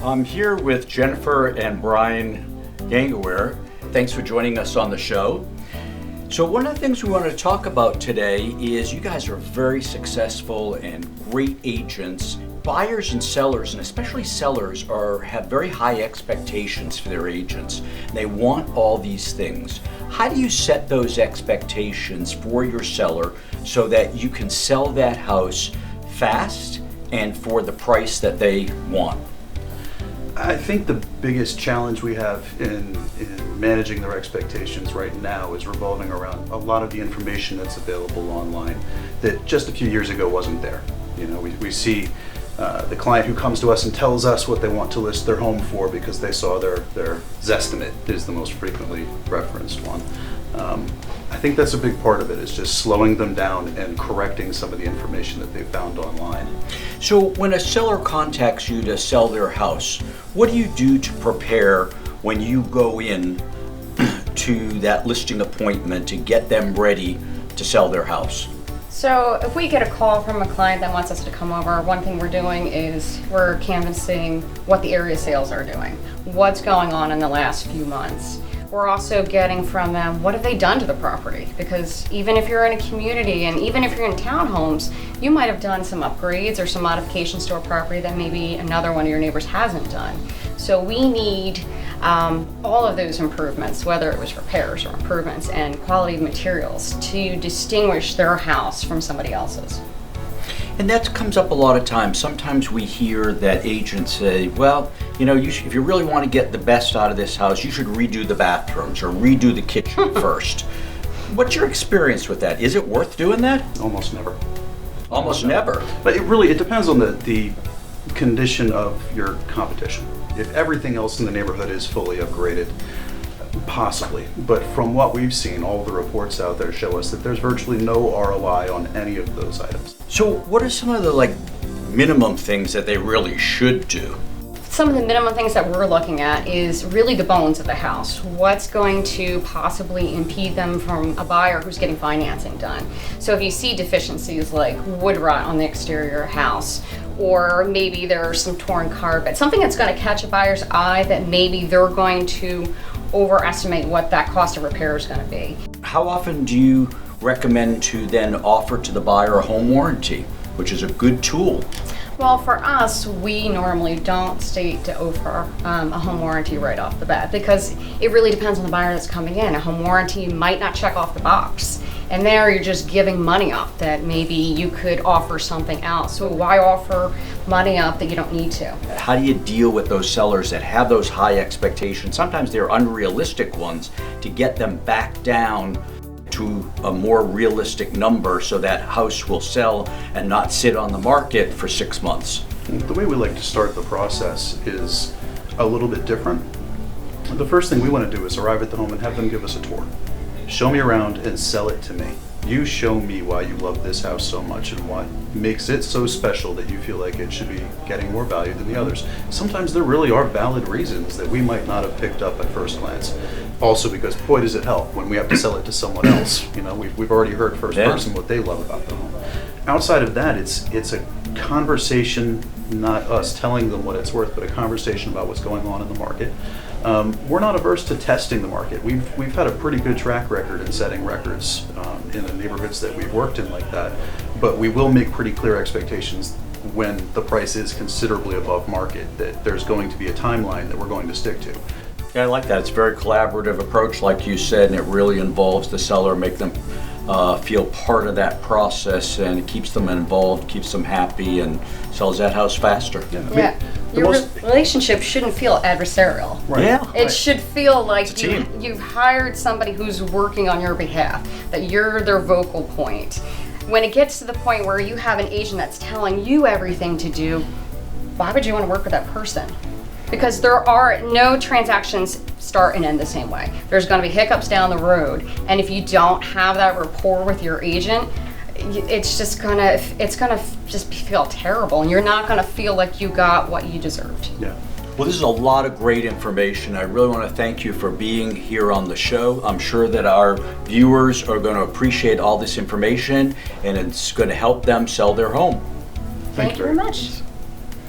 I'm here with Jennifer and Brian Gangaware. Thanks for joining us on the show. So one of the things we want to talk about today is you guys are very successful and great agents. Buyers and sellers, and especially sellers, have very high expectations for their agents. They want all these things. How do you set those expectations for your seller so that you can sell that house fast and for the price that they want? I think the biggest challenge we have in managing their expectations right now is revolving around a lot of the information that's available online that just a few years ago wasn't there. You know, we see the client who comes to us and tells us what they want to list their home for because they saw their Zestimate is the most frequently referenced one. I think that's a big part of it, is just slowing them down and correcting some of the information that they found online. So when a seller contacts you to sell their house, what do you do to prepare when you go in to that listing appointment to get them ready to sell their house? So if we get a call from a client that wants us to come over, one thing we're doing is we're canvassing what the area sales are doing, what's going on in the last few months. We're also getting from them, what have they done to the property? Because even if you're in a community and even if you're in townhomes, you might have done some upgrades or some modifications to a property that maybe another one of your neighbors hasn't done. So we need all of those improvements, whether it was repairs or improvements, and quality of materials to distinguish their house from somebody else's. And that comes up a lot of times. Sometimes we hear that agents say, well, you know, if you really want to get the best out of this house, you should redo the bathrooms or redo the kitchen first. What's your experience with that? Is it worth doing that? Almost never. Almost never. But it depends on the condition of your competition. If everything else in the neighborhood is fully upgraded, possibly. But from what we've seen, all the reports out there show us that there's virtually no ROI on any of those items. So what are some of the minimum things that they really should do? Some of the minimum things that we're looking at is really the bones of the house. What's going to possibly impede them from a buyer who's getting financing done? So if you see deficiencies like wood rot on the exterior house, or maybe there's some torn carpet, something that's going to catch a buyer's eye that maybe they're going to overestimate what that cost of repair is going to be. How often do you recommend to then offer to the buyer a home warranty, which is a good tool? Well, for us, we normally don't state to offer a home warranty right off the bat because it really depends on the buyer that's coming in. A home warranty might not check off the box. And there you're just giving money up that maybe you could offer something else. So why offer money up that you don't need to? How do you deal with those sellers that have those high expectations? Sometimes they're unrealistic ones, to get them back down to a more realistic number so that house will sell and not sit on the market for 6 months. The way we like to start the process is a little bit different. The first thing we want to do is arrive at the home and have them give us a tour. Show me around and sell it to me. You show me why you love this house so much and what makes it so special that you feel like it should be getting more value than the others. Sometimes there really are valid reasons that we might not have picked up at first glance. Also because, boy, does it help when we have to sell it to someone else. You know, we've already heard first person what they love about the home. Outside of that, it's a conversation, not us telling them what it's worth, but a conversation about what's going on in the market. We're not averse to testing the market. We've had a pretty good track record in setting records in the neighborhoods that we've worked in like that, but we will make pretty clear expectations when the price is considerably above market, that there's going to be a timeline that we're going to stick to. Yeah, I like that. It's a very collaborative approach, like you said, and it really involves the seller, make them feel part of that process, and it keeps them involved, keeps them happy, and sells that house faster. Yeah. Your relationship shouldn't feel adversarial. Right. Yeah. It should feel like It's a team. you've hired somebody who's working on your behalf, that you're their vocal point. When it gets to the point where you have an agent that's telling you everything to do, why would you want to work with that person? Because there are no transactions start and end the same way. There's going to be hiccups down the road, and if you don't have that rapport with your agent, it's gonna just feel terrible, and you're not gonna feel like you got what you deserved. Yeah. Well, this is a lot of great information. I really want to thank you for being here on the show. I'm sure that our viewers are going to appreciate all this information, and it's going to help them sell their home. Thank you very much.